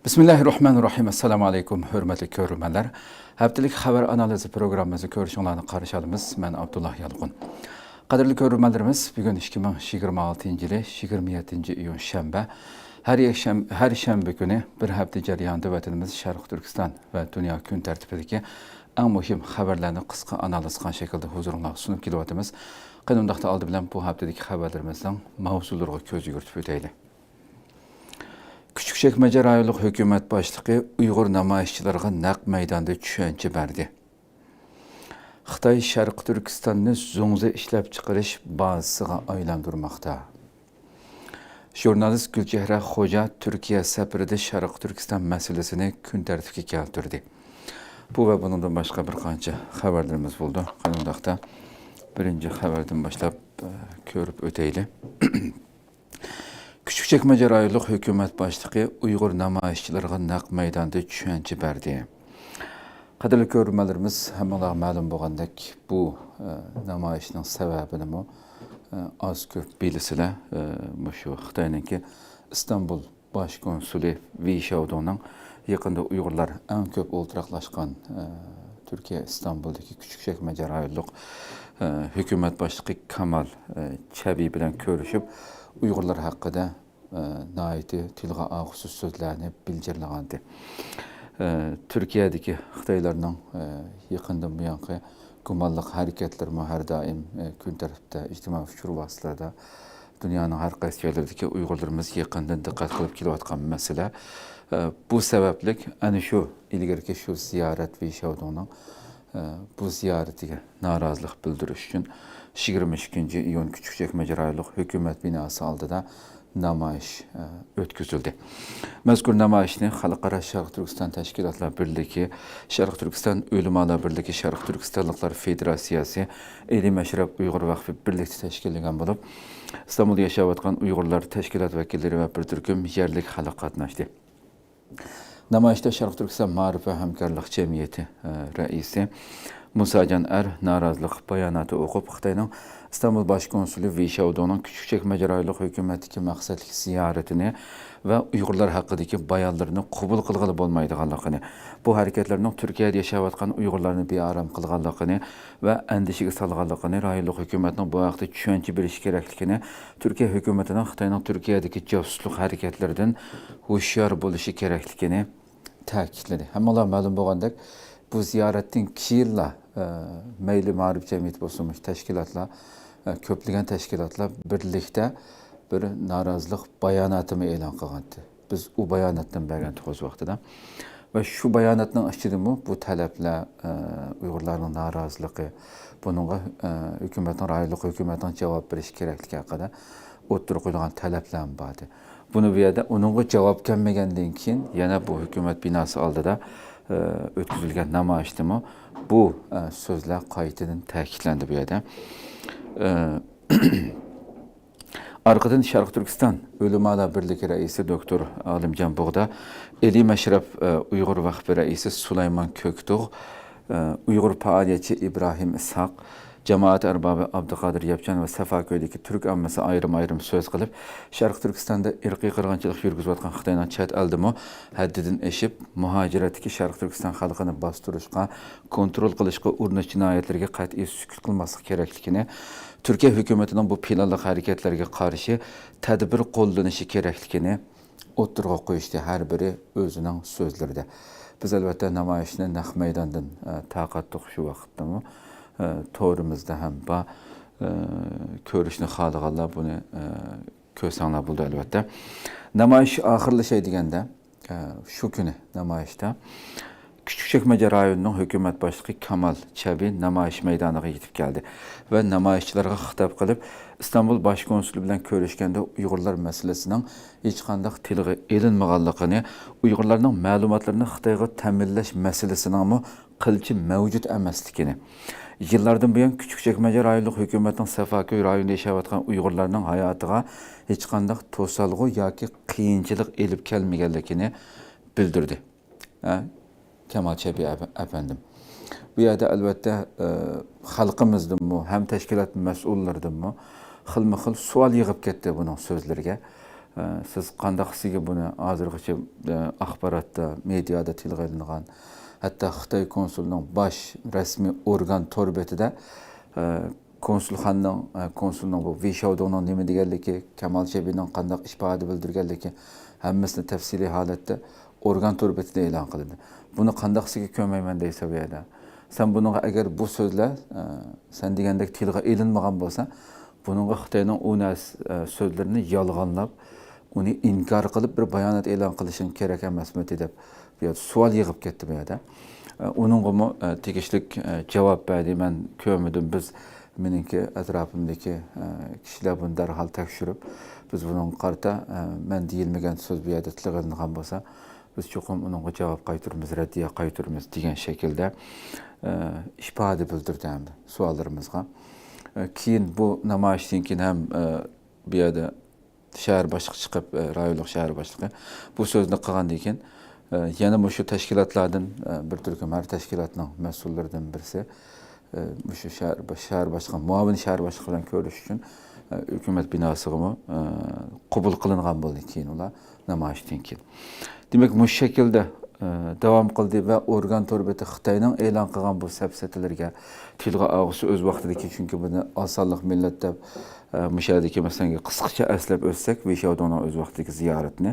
Bismillahirrahmanirrahim. Assalamu alaykum, hörmətli görürmənlər. Həftəlik xəbər analizi proqramımızı görüşünlərlə qarşıladığımız mən Abdullah Yalğun. Qadirli görürmənlərimiz, bugün 2026-cı ili 27-ci iyun şənbə. Hər şənbə günü bir həftə cəryanında vətənimiz Şərq Türkistan və dünya gün tərtibindəki ən mühim xəbərlərini qısqa analiz qan şəkildə huzuruna sunub kilotimiz. Qanundaqda aldı bilən bu həftədəki xəbərlərimizdən mavzularına göz yürütüb ötəyli. Küçükçekmece rayonluq hökumət başlığı Uyğur namayişçilərə naq meydanda düşənçi verdi. Xitay Şərq Türkistan'ı zonza işləb çıxırış bazısına aylandırmaqda. Jurnalist Gülcəhrə Xoca Türkiye səfirində Şərq Türkistan məsələsini gün tərtibə gəldirdi. Bu və bundan başqa bir qancha xəbərlərimiz oldu. Qanundaqda birinci xəbərdən başlap görüb ötəyli. Küçükçekmece rayonluq hökumət başlığı Uyğur namayişçilərə naq meydanda düşənçi verdi. Qadirli görürmələrimiz həmala məlum bolğandak bu namayişin səbəbini az köp bilisilər. Şu Xitayınki İstanbul Baş Konsuli Vişavdo'nun yakında Uyğurlar ən köp oturaqlaşqan Türkiye İstanbul'daki Küçükçekmece rayonluq hökumət başlığı Kamal Çəbi bilan görüşüb Uyğurlar haqqında naiti tilgə ağusuz sözlərini bildirləndi. Türkiye'deki Xitaylarının yakından bu yankı gumanlıq hərəkətləri hər daim gün tərəfdə ictimai fikir vasitələrdə dünyanın hər qaysı yerlərindəki Uyğurlarımız yakından diqqət qılıb kilayotqan məsələ. Bu səbəblik ani şu ilgirki şu ziyaret ve Şavdo'nun bu ziyarətiga narazılıq bildiriş üçün 22 iyun Küçükçekmece rayonluq hökumət binası aldıda namayış ötküzüldü. Məzkur namayişini Xalqara Şərq Türkistan Təşkilatlar Birliği, Şərq Türkistan Ölümalar Birliği, Şərq Türkistanlıqlar Federasiyası, Eli Məşrəb Uyğur Vakfı birlikdə təşkil edilən olub, İstanbulda yaşayotqan Uyğurlar təşkilat vəkilləri və bir türküm yerlik xalq qatnaşdı. Namayişdə Şərq Türkistan Maarif və Həmkarlıq Cəmiyyəti rəisi Musacan narazılıq bayanatı oxub Xitayının İstanbul Baş Konsuli Vişavdo'nun Küçükçekmece rayonluq hökumətdəki məqsədli ziyarətini və Uyğurlar haqqındakı bayanlarını qəbul qılğılı olmaydığanlığını, bu hərəkətlərinin Türkiyədə yaşayotqan Uyğurlarını bir aram qılğanlığını və əndişəyə salğanlığını, rayonluq hökumətinin bu haqda düşənçi biliş gərəkligini, Türkiyə hökumətinin Xitayının Türkiyədəki cəsuslıq hərəkətlərdən huşyar buluşu gərəkligini təkidlədi. Həmala məlum bolğandak bu ziyaretin 2 yılla Meyli Maarif Cəmiyyəti olsunmuş təşkilatla, köplügən təşkilatla birlikdə bir narazılıq bayanatımı elan qılğandı. Biz o bayanatdan bəgəndik o vaxtıda. Və şu bayanatın açıdımı bu tələblə Uyğurların narazılığı, bununla hökumətin, rayonluq hökumətin cavab veriş gərəkliyi haqqında oturuq qoyulğan tələblərin vardı. Bunu bir yerdə onunla cavab gəlməgəndən keyin yana bu hökumət binası aldıda ötküzülgən namayişdimi bu sözlər qayıtının təkidləndi bu yerdə. Arqadan Şərq Türkistan Ölümalar Birliği rəisi Doktor Alimcan Buğda, Eli Məşrəb Uyğur Vakfı rəisi Süleyman Köktüğ, Uyğur fəaliyyətçi İbrahim İshaq, Cemaat ərbabı Abdüqadir Yapcan və Səfaköy'dəki Türk amması ayrım-ayrım söz qılıb, Şərq Türkistan'da irqi qırğınçılıq yürgüzüyotqan Xitaydan çət əldimi həddidin eşib, mühacirətdəki Şərq Türkistan xalqını bastırışqa, kontrol qılışqa, urnuş cinayətlərə qəti sükut qılması gərəkligini, Türkiyə hökumətinin bu planlıq hərəkətlərə qarşı tədbir qollanışı gərəkligini oturğa qoyuşdu hər biri özünün sözlərində. Biz əlbəttə namayişini naq meydandan taqatdıq şu vaxtda torumuzda hem ba körüşünü xalığanlar bunu kösanlar buldu elbette. Namayış ahırlı şey digəndə şu günü namayışda Küçükçekmece rayonunun hökumət başlığı Kamal Çəbi namayış meydanına yetib gəldi və namayışçılara xitab qılıb İstanbul Baş Konsulu bilan görüşkəndə Uyğurlar məsələsinin heç qandaq tilgə elinməğanlığını, Uyğurların məlumatlarını Xitayğa təminləş məsələsinin qılçı mövcud əməslikini, yıllardan bu yan Küçükçekmece rayonluq hökumətin Səfaköy rayonunda yaşayotqan Uyğurlarının hayatığa heç qandaq tosalğı yoki qiyinçılıq elib gəlməyənligini bildirdi. Kamal Çəbi əfəndim. Bu yerdə əlbəttə xalqımızdınmı, həm təşkilat məsullarıdınmı, xilmi-xil sual yığıb getdi bunun sözlərə. siz qandaq sizga buni hozirgacha axborotda, mediada tilga ilingan, hatto Xitoy konsulining bosh rasmiy organ tor betida konsulning bu Vishavdoning nima deganligi, Kamal Chebining qandaq ifoda bildirganligi hammasini tafsiliy holatda organ tor betida e'lon qilindi. Buni qandaq sizga ko'mayman deysa bu yerda. Sen bununla agar bu so'zlar sen degandek tilga ilinmagan bo'lsa, bununla Xitoyning u so'zlarini yolg'onlab, uni inkor qilib bir bayonot e'lon qilishing kerak emasmi deb bu yerda savol yig'ib ketdi bu yerda. Uningga tegishli javob berdi. Men ko'rmadim, biz meniki atrofimdagi kishilar buni darhol tekshirib, biz buning qarta men deyilmagan so'z bu yerda tilga ilingan bo'lsa, biz cho'qim uningga javob qaytaramiz, raddiya qaytaramiz degan shaklda ifoda bildirdi hamda savollarimizga. Keyin bu namoyishdan keyin ham bu yerda shahar boshlig'i chiqib, rayonlik shahar boshlig'i bu so'zni qilgandan keyin yana shu tashkilotlardan bir turkum har tashkilotning mas'ullaridan birisi shu shahar boshlig'i, muavin shahar boshlig'i bilan ko'rish uchun hukumat binosiga qabul qilingan bo'ldi keyin ular namoyishdan keyin. Demak, bu shaklda davom qildi va organ to'rbeti Xitoyning e'lon qilgan bu safsatalarga tilga og'isi o'z vaqtidagi, chunki buni osonlik millat deb mushadiki masalan qisqacha aslab o'tsak, Vishavdoning o'z vaqtidagi ziyoratini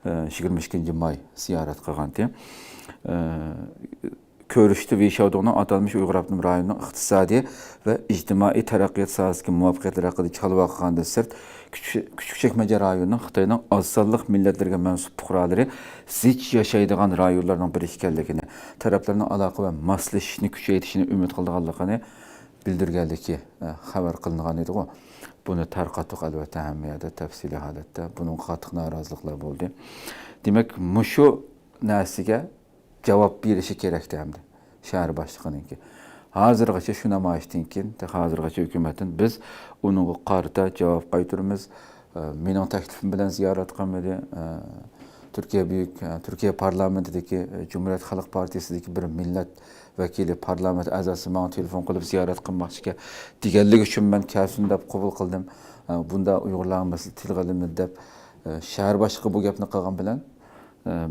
22 may ziyorat qilgandi. Ko'rishdi Vishavdoning atalmış Uyg'ur Abnum rayonining iqtisodiy va ijtimoiy taraqqiyot sohasiga muvaffaqiyatlari haqida xabar qilgandan sirt Küçükçekmece rayonining Xitoyning oz sonliq millatlarga mansub fuqarolari zich yashaydigan rayonlarning biri ekanligini, taraflarning aloqa va moslashishni kuchaytirishni umid qilganligini bildirganligi xabar qilingan edi. Buni tarqatib albatta hammayada tafsiliy holatda buning qattiq noroziliklar bo'ldi. Demak, shu narsaga javob berishi kerakdi hamda shahar boshlig'ininki. Hozirgacha shu namoyishdan keyin, hozirgacha hukumatdan biz uningga qarta javob qaytaramiz. Mening taklifim bilan ziyorat qilmadi. Türkiye parlamentidagi Cumhuriyet Xalq Partiyasidagi bir millat vakili, parlament a'zosi menga telefon qilib ziyorat qilmoqchiga deganligi uchun men kelsin deb qabul qildim. Bunda Uyg'urlarimiz tilga ilinadi deb shahar boshlig'i bu gapni qilgan bilan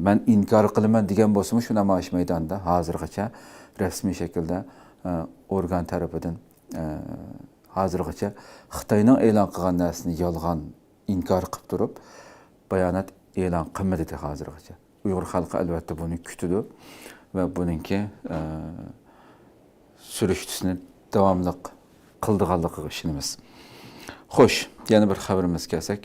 men inkor qilaman degan bo'lsam, shu namoyish maydonida hozirgacha rasmiy shaklda organ tarafidan hozirgacha Xitoyning e'lon qilgan narsani yolg'on inkor qilib turib bayonot e'lon qilmadi hozirgacha. Uyg'ur xalqi albatta buni kutdi va buningki surishtisini davomli qildiganligiga ishonamiz. Xo'sh, yana bir xabarimiz kelsak,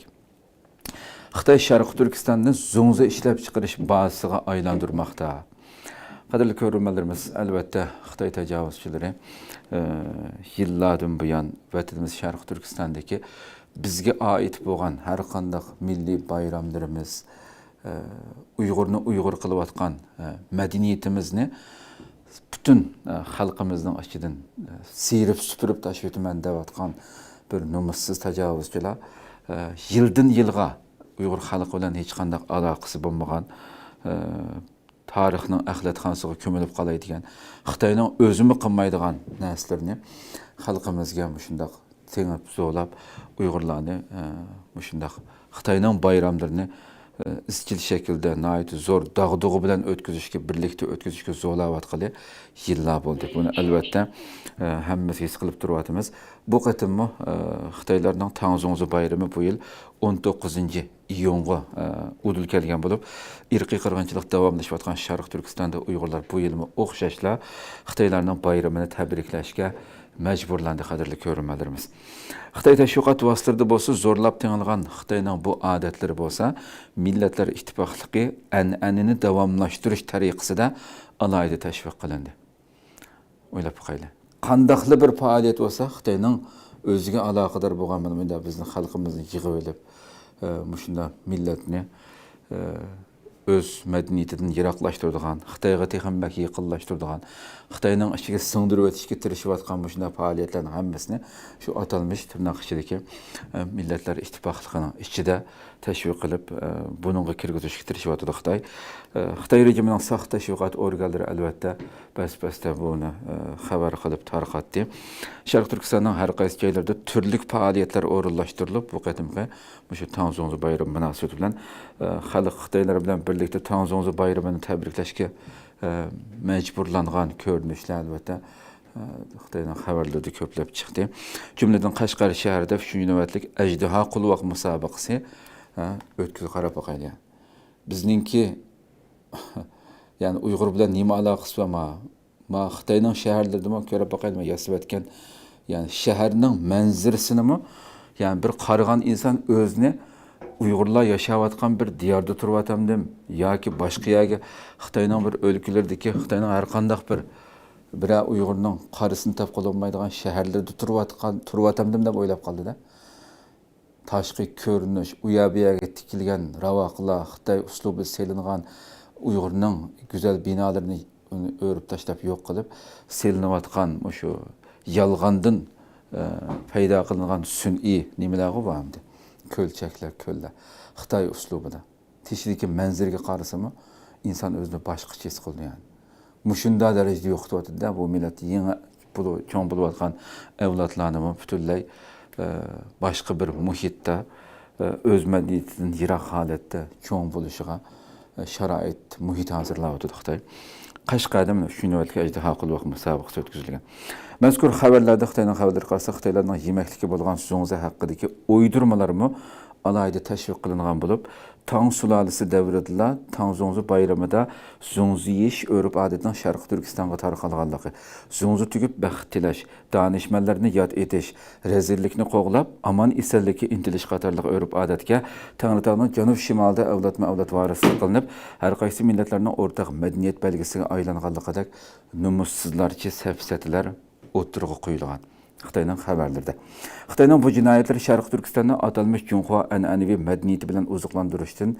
Xitoy Sharq Turkistondan zo'ngzi ishlab chiqarish bazasiga aylantirmoqda. Qadrli ko'ruvchilarimiz, albatta Xitoy tajovuzchilari yillardan buyon vatanimiz Sharq Turkistondagi bizga oid bo'lgan har qanday milliy bayramlarimiz, Uyg'urni Uyg'ur qilayotgan madaniyatimizni butun xalqimizning ichidan sirib supurib tashlayman deyotgan bir nomussiz tajovuzchilar yildan yilga Uyg'ur xalqi bilan hech qanday aloqasi bo'lmagan, tarixning axlatxonasiga ko'milib qolaydigan, Xitoyning o'zimi qilmaydigan narsalarni xalqimizga shundoq tengib zo'lab Uyg'urlarni shundoq Xitoyning bayramlarini izchil shaklda nihoyat zo'r dag'dug'i bilan o'tkazishga, birlikda o'tkazishga zo'rlayotgani yillar bo'ldi. Buni albatta hammamiz his qilib turyapmiz. Bu qatimmi Xitoylarning Tangzongzi bayrami bu yil 19-iyunga o'tkazilgan bo'lib, irqiy qirg'inchilik davomlashayotgan Sharq Turkistonda Uyg'urlar bu yilmi o'xshashla Xitoylarning bayramini tabriklashga majburlandi, qadrli ko'ruvchilarimiz. Xitoy tashviqot vositalarida bo'lsa, zo'rlab tingilgan Xitoyning bu odatlari bo'lsa, Millatlar Ittifoqligi an'anini davomlashtirish tariqasida alohida tashviq qilindi. O'ylab qo'yinglar. Qandaqli bir faoliyat bo'lsa, Xitoyning o'ziga aloqador bo'lgan bizning xalqimizni yig'ib olib, shunda millatni öz medeniyetinden yiraklaştırdıgan, Xitayga texin bək yıqınlaştırdıgan, Xitayning ichiga singdirib o'tishga tirishayotgan bu shunday faoliyatlarning hammasini shu atalmış tırnaq ichidagi Millatlar Ittifoqligining ichida tashviq qilib, buningga kirgizishga tirishayotdi Xitoy. Xitoy rejimining saqt tashviqot organlari albatta bas-basda buni xabar qilib tarqatdi. Sharq Turkistonning har qaysi joylarida turli faoliyatlar o'rinlashtirilib, bu qatimgi shu Tangzongzi bayrami munosabati bilan xalq Xitoylar bilan birlikda Tangzongzi bayramini tabriklashga mecburlanğan ko'rinishlar albatta Xitoyning xabarlarida ko'plab chiqdi. Jumladan Qashqar shahrida 3-chi navbatlik ajdaho qulvoq musobaqasi o'tkazib qarab boqaylik. Bizningki yani Uyg'ur bilan nima aloqasi bor? Ma Xitoyning shaharlarida ko'rib boqaylik, yasab etgan yani shaharning manzarasini yani bir qaragan inson o'zini Uyg'urlar yaşayotgan bir diyarda turvatamdim yoki boshqa yerga Xitoyning bir o'lkalardagi Xitoyning har qanday bir Uyg'urning qarisini tap qololmaydigan shaharlarda turvatamdim deb o'ylab qoldi-da. Tashqi ko'rinish, u yerga tikilgan ravoqlar, Xitoy uslubi selingan Uyg'urning go'zal binolarini o'rib tashlab yo'q qilib, selinayotgan shu yolg'ondan paydo qilingan sun'iy nimalar bordi. Kölçekler, köller. Xitoy uslubida. Teshidagi manzilga qarasimi, inson o'zini boshqacha his qildi yani. Mushunda darajada yo'qotdi-da bu millat yangi cho'ng bo'layotgan avlodlarni butunlay boshqa bir muhitda o'z madaniyatidan yiroq holatda cho'ng bo'lishiga sharoit, muhit hozirlayotdi Xitoy. Qashqarda shu navbatga ajdaho qulvoq musobaqasi o'tkazilgan. Mazkur xabarlarda Xitoyning xabarlari qarasa Xitoylarning yemaklikka bo'lgan zo'ngzi haqidagi o'ydirmalarmi alayda tashviq qilingan bo'lib, Tang sulolasi davrida Tangzongzi bayramida zo'ngzi yeyish o'rib odatdan Sharq Turkistonga tarqalganligi, zo'ngzi tugib baxt tilash, danishmanlarni yod etish, rezillikni qo'g'lab, aman esenlikka intilish qatorliq o'rib odatga Tangritog'ning janub-shimolida avlod varislik qilinib, har qaysi millatlarning o'rtaq madaniyat belgisiga aylanganligidek numussizlarcha safsatlar o'tirg'i qo'yilgan. Xitoyning xabarlarida. Xitoyning bu jinoyatlari Sharq Turkistonni atalmış Junxo an'anaviy madaniyati bilan oziqlantirishdan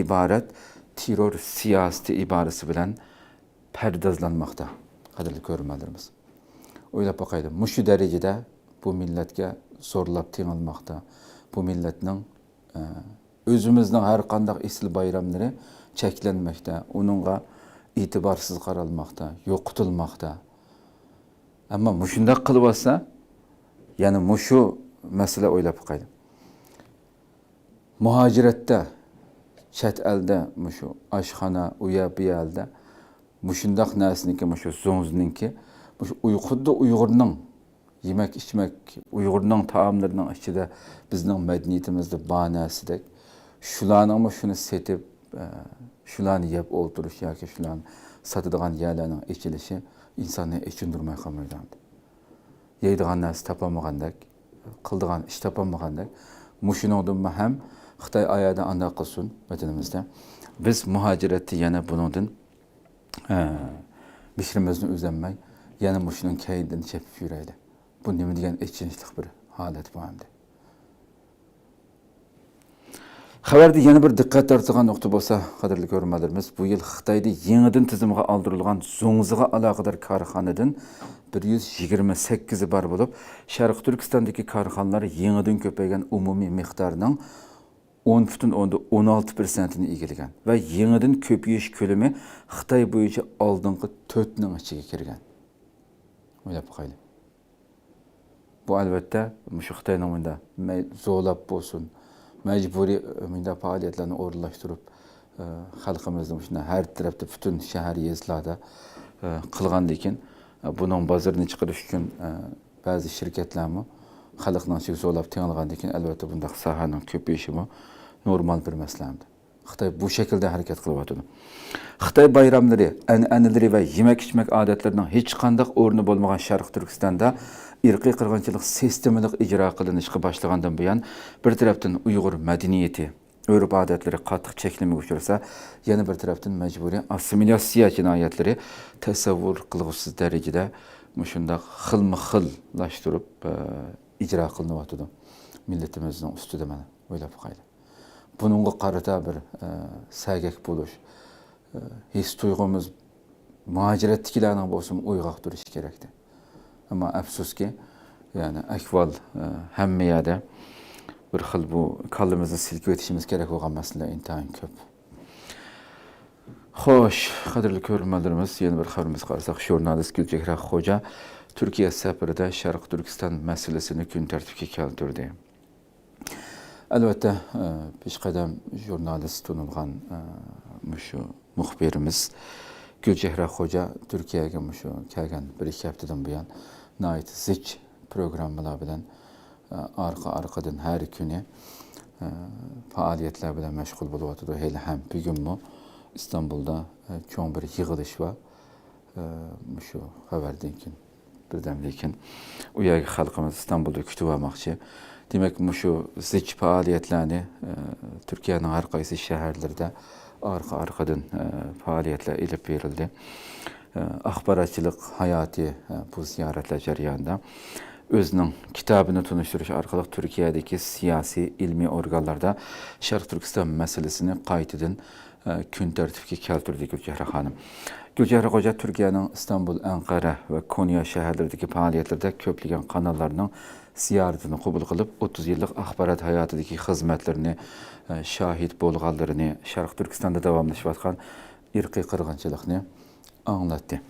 iborat terror siyosati iborasi bilan pardozlanmoqda. Qadrli ko'ruvchilarimiz. O'ylab boqaylik, mushu darajada bu millatga zo'rlab tengilmoqda. Bu millatning o'zimizning har qanday isl bayramlari cheklanmoqda, uningga e'tiborsiz qaralmoqda, yo'qitilmoqda. Ama mushunda qilib olsa, yani mushu masala o'ylab qo'yaylik. Muhojiratda, chet elda mushu oshxona, u bu yerda mushundaq narsaniki, mushu zo'ngziniki, mushu xuddi Uyg'urning yemak-ichmak, Uyg'urning taomlarining ichida bizning madaniyatimizda bor narsadek, shularning shuni setib, shularni yeb o'ldirish yoki shularni sotadigan yerlarning ichilishi insonni ichindirmay qolmaydi. Yeydigan narsa topolmagandek, qildigan ish topolmagandek, mushuningdan ham Xitoy oyada anda qilsin vatanimizda. Biz muhojiratni yana buningdan mishrimizni uzanmay, yana mushuning kaydidan chepib yuraylik. Bu nima degan ichinchlik bir holat bu hamda. Xabarda yana bir diqqat tortadigan nuqta bo'lsa, qadrli ko'ruvchilarimiz, bu yil Xitoyda yangidan tizimga oldirilgan zo'ngziga aloqador korxonadan 128 bor bo'lib, Sharq Turkistondagi korxonalar yangidan ko'paygan umumiy miqdorining 10,16%ni egallagan va yangidan ko'payish ko'lami Xitoy bo'yicha oldingi 4 ning ichiga kirgan. O'ylab qo'yaylik. Bu albatta shu Xitoyning bunda zo'lab bo'lsin, mecburi minda faaliyetlerini o'rinlashtirib, xalqimizning shuna har tarafda butun shahar yezlarda qilgan lekin buning bozorini chiqarish uchun ba'zi shirkatlarmi xalqning zo'lab tengilgan lekin albatta bunda sohaning ko'payishi normal bir masaladir. Xitoy bu şekilde hareket qilyapti. Xitoy bayramlari, an'analari va yemak-ichmak odatlarining hech qanday o'rni bo'lmagan Sharq Turkistonda irqiy qirg'inchilik sistemalik ijro qilinishga boshlagandan buyon bir tarafdan Uyg'ur madaniyati, örf odatlari qattiq cheklamaga uchrasa, yana bir tarafdan majburiy assimilyatsiya jinoyatlari tasavvur qilg'usiz darajada shunday xilma-xillashtirib ijro qilinyapti. Millatimizning ustida mana o'ylab qo'yaylik. bununla qarata bir səgək buluş, his tuyg'umuz muhaciratdagilarning bo'lsin uyg'oq turishi kerakdi. Ammo afsuski, ya'ni ahvol hamma yerda bir xil bu kallamizni silkib o'tishimiz kerak bo'lgan masala intayin ko'p. Xo'sh, qadrli ko'ruvchilarimiz, yana bir xabarimiz qarasak, jurnalist Gulchehra Xo'ja Turkiya safarida Sharq Turkiston masalasini kun tartibga keltirdi. Albatta, peshqadam jurnalist tunilgan shu muxbirimiz Gulchehra Xo'ja Turkiyaga shu kelgan bir ikki haftadan buyon nihoyat zich programmalar bilan arqa-arqadan har kuni faoliyatlar bilan mashg'ul bo'lyapti. Hali ham bugunmi İstanbul'da cho'ng bir yig'ilish va shu xabardan keyin birdamlikin u yerga xalqimiz İstanbulda kutib olmoqchi. Demak, shu zich faoliyatlarni Turkiyaning har qaysi shaharlarida arqa-arqadan faoliyatlar ilib berildi. Axborotchilik hayoti bu ziyoratlar jarayonida özünün kitabını tunuşturuş orqali Türkiye'deki siyasi ilmi organlarda Sharq Turkiston meselesini qaytadan kun tartibga keltirdi Gulchehra xonim. Gulchehra Xo'ja Turkiyaning İstanbul, Ankara ve Konya shaharlaridagi faoliyatlarda ko'plagan kanallarning ziyoratini qabul qilib, 30 yillik axborot hayotidagi xizmatlarini, shahid bo'lganlarini, Sharq Turkistonda davomlashayotgan irqiy qirg'inchilikni anlattı.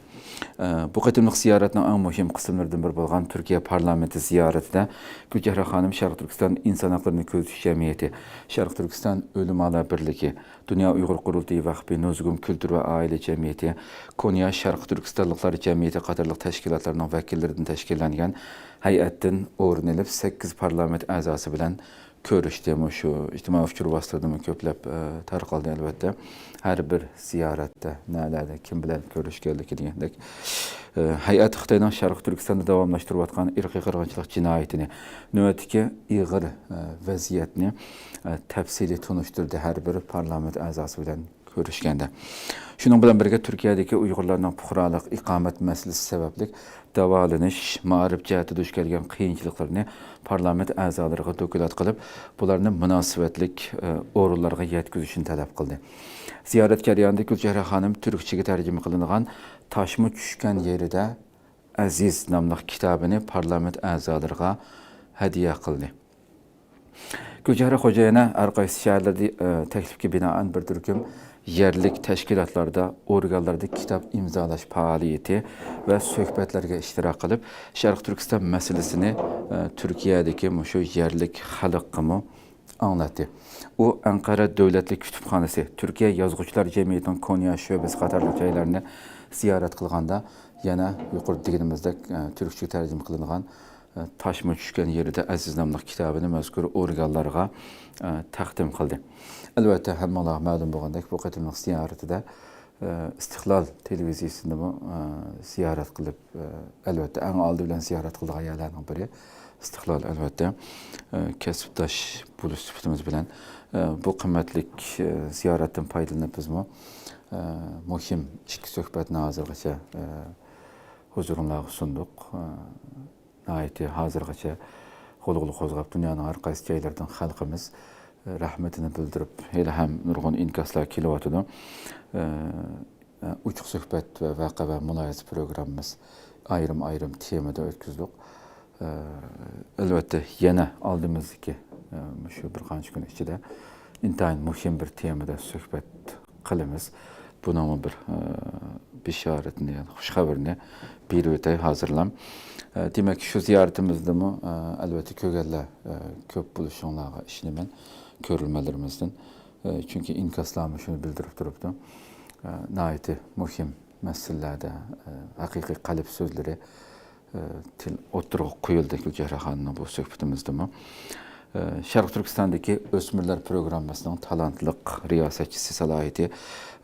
Bu qatimliq ziyoratning eng muhim qismlaridan biri bo'lgan Turkiya parlamenti ziyoratida Gulchehra xonim Sharq Turkiston inson haqlarini kuzatish jamiyati, Sharq Turkiston o'limalar birligi, Dünya Uyg'ur qurultiyi vaqfi Nozgum kultur va oila jamiyati, Konya Sharq Turkistonliklar jamiyati qatorliq tashkilotlarning vakillaridan tashkillangan hay'atdan o'rin olib 8 parlament a'zosi bilan ko'rishdi. Shu ijtimoiy fikr vositalarida ko'plab tarqaldi albatta. Har bir ziyoratda nalarda kim bilan ko'rishganligi degandek hay'at Xitoyning Sharq Turkistonda davomlashtirayotgan irqiy qirg'inchilik jinoyatini, navbatdagi ig'ir vaziyatni tafsiliy tunishtirdi har bir parlament a'zosi bilan ko'rishganda. Shuning bilan birga Turkiyadagi Uyg'urlarning fuqarolik iqomat masalasi sababli davolanish, ma'rif jihati duch kelgan qiyinchiliklarni parlament a'zolariga dokulat qilib, bularni munosabatlik o'rinlarga yetkazishni talab qildi. Ziyorat jarayonida Gulchehra xonim turkchaga tarjima qilingan Toshmi tushgan yerida Aziz nomli kitobini parlament a'zolariga hadiya qildi. Gulchehra Xo'ja yana har qaysi shaharlarda taklifga binoan bir turkum yerlik tashkilotlarda, organlarda kitob imzolash faoliyati va suhbatlarga ishtirok qilib, Sharq Turkiston masalasini Turkiyadagi shu yerlik xalqqa anlatdi. U Ankara Davlatlik kutubxonasi, Turkiya Yozuvchilar jamiyatining Konya sho'basi qatorli joylarni ziyorat qilganda yana yuqorida deganimizdek turkcha tarjima qilingan Toshmi tushgan yerida Aziz nomli kitobini mazkur organlarga taqdim qildi. Albatta, hammalar ma'lum bo'lgandek, bu qatimliq ziyoratida Istiqlol televiziyasini ziyorat qilib, albatta eng oldi bilan ziyorat qilgan yerlarning biri Istiqlol albatta kasbdosh bo'lish sifatimiz bilan bu qimmatlik ziyoratdan foydalanib bizmi muhim ikki suhbatni hozirgacha huzuringizga sunduq. Hozirgacha qo'lg'uli qo'zg'ab dunyoning har qaysi joylaridan xalqimiz rahmatini bildirib, hali ham nurg'un inkaslar kelyotidi. Uchuq suhbat va vaqa va mulohaza programmamiz ayrim temada o'tkazdik. Albatta yana oldimizdagi shu bir qancha kun ichida intayin muhim bir temada suhbat qilamiz. Buni bir bishoratni, yani xush xabarni berib o'tay hozirlam. Demak, shu ziyoratimizda albatta ko'rganlar ko'p bo'lishinglarga ishonaman, ko'rilmalarimizdan. Chunki inkaslarimiz shuni bildirib turibdi. Nihoyat muhim masalalarda haqiqiy qalb so'zlari til o'tirib qo'yildi Gulchehra xonimning bu suhbatimizda. Sharq Turkistondagi o'smirlar programmasining talantliq riyosatchisi salohiyati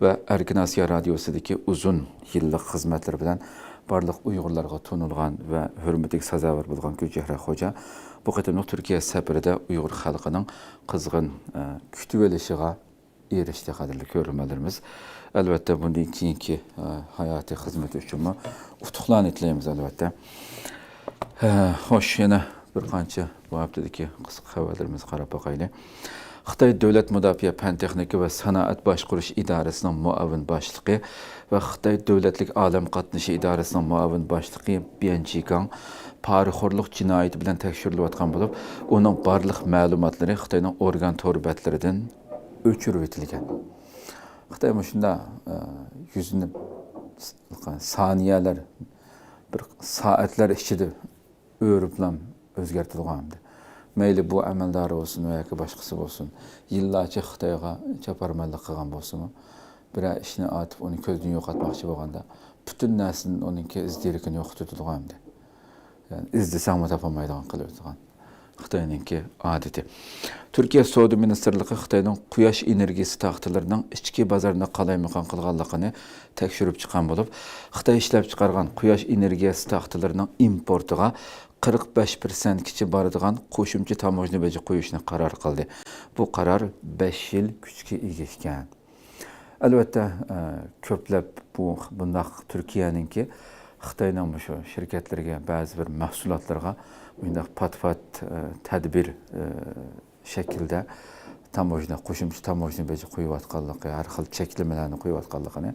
va Erkin Osiyo radiosidagi uzun yillik xizmatlari bilan barliq Uyg'urlarga tunilgan va hurmatiga sazovor bo'lgan Gulchehra Xo'ja bu qatimliq Turkiya safarida Uyg'ur xalqining qizg'in kutib olishiga erishdi, qadrli ko'ruvchilarimiz. Albatta bundan keyingi hayotiy xizmati uchun utuqlarni tilaymiz albatta. Xo'sh, yana bir qancha bu haftadagi qisqa xabarlarimizni qarab boqaylik. Xitoy Davlat Mudofaa fan texnika va sanoat boshqarish idorasining muavin boshlig'i va Xitoy Davlatlik olam qatnashi idorasining muavin boshlig'i Bian Jigang poraxo'rlik jinoyati bilan tekshirilayotgan bo'lib, uning barliq ma'lumotlari Xitoyning organ torbatlaridan o'chirib etilgan. Xitoy shunda yuzini saniyalar, bir soatlar ichida o'riblam o'zgartirgandi. Mayli bu amaldori bo'lsin yoki boshqasi bo'lsin, yillarcha Xitoyga chaparmanlik qilgan bo'lsinmi, bir ishni atib, uni ko'zdan yo'qotmoqchi bo'lganda, butun narsani uningki izdirikini yo'qotadigan. Yani izlesang topolmaydigan qilib o'tgan. Xitoyninki odati. Turkiya Savdo Ministerligi Xitoyning quyosh energiyasi taxtalarining ichki bozorini qalaymaqon qilganligini tekshirib chiqqan bo'lib, Xitoy ishlab chiqargan quyosh energiyasi taxtalarining importiga 45% kichi boradigan qo'shimcha tamojni baja qo'yishni qaror qildi. Bu qaror 5 yil kuchga ega ekan. Albatta, ko'plab bundaq Turkiyaninki Xitoyning shu shirkatlarga ba'zi bir mahsulotlarga bundaq pat-pat tadbir shaklda tamojna, qo'shimcha tamojni baja qo'yayotganligi, har xil cheklamalarni qo'yayotganligini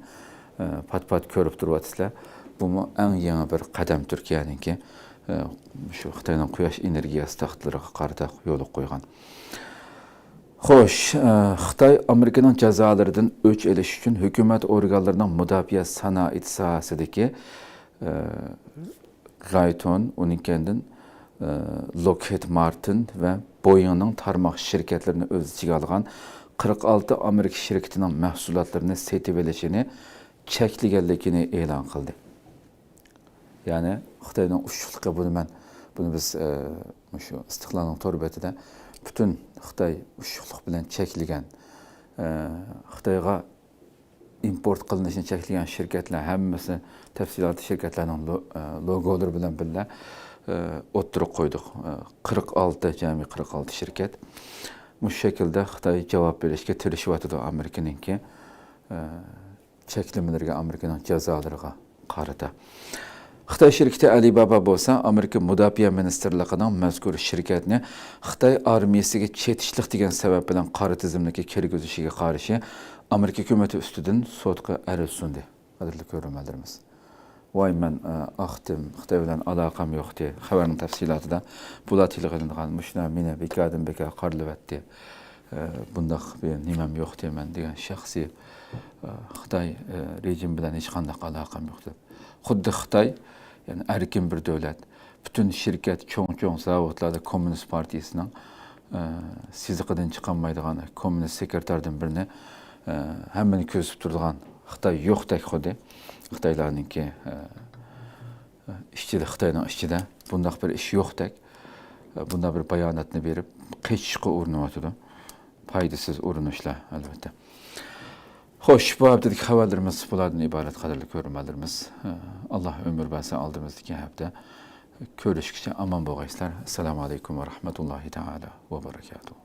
pat-pat ko'rib turibsizlar. Bu eng yangi bir qadam Turkiyaninki shu Xitoyning quyosh energiyasi taxtlariga qarata yo'l qo'ygan. Xo'sh, Xitoy Amerikaning jazolaridan o'ch olish uchun hukumat organlarining mudofaa sanoat sohasidagi Raytheon, uning kendidan Lockheed Martin va Boeing'ning tarmoq shirkatlarini o'z ichiga olgan 46 Amerika shirkatining mahsulotlarini sotib olishini cheklaganligini e'lon qildi. Ya'ni Xitoyning ushshuqligi buni biz shu Istiqlolning to'rbatida butun Xitoy ushshuqlik bilan cheklagan, Xitoyga import qilinishini cheklagan shirkatlar hammasi tafsilotli shirkatlarning logolari bilan birga o'ttirib qo'ydik. 46 shirkat. Bu shaklda Xitoy javob berishga tirishyapti Amerikaninki cheklamalarga, Amerikaning jazolariga qarata. Xitoy shirkati Alibaba bo'lsa, Amerika Mudofaa ministerligining mazkur shirkatni Xitoy armiyasiga chetishlik degan sabab bilan qora tizimlikka kirgizishiga qarshi Amerika hukumati ustidan sudga ariz sundi. Qadrli ko'ruvchilarimiz. Voy, men aqtim, Xitoy bilan aloqam yo'qdi. Xabarning tafsilotida bular tilg'ilingan, mushna meni bekadim qarilyapti. Bundaq bir nimam yo'qdi men degan shaxsiy Xitoy rejim bilan hech qanday aloqam yo'qdi. Xuddi Xitoy, yani erkin bir davlat, bütün şirket cho'ng zavodlarda Komünist Partiyasining siziqidan chiqolmaydigan kommunist sekretardan birini hammani ko'zib turadigan Xitoy yo'qdek xuddi. Xitoylarninki Xitoyning ichida bundaq bir ish yo'qdek, bunda bir bayonotni berib qechishga urinyapti. Foydasiz urinishlar albatta. Xo'sh, bu haftadagi xabarlarimiz bulardan iborat, qadrli ko'ruvchilarimiz. Alloh umr bersin, oldimizdagi hafta ko'rishguncha omon bo'linglar. Assalomu alaykum va rahmatullohi taala va barakatuh.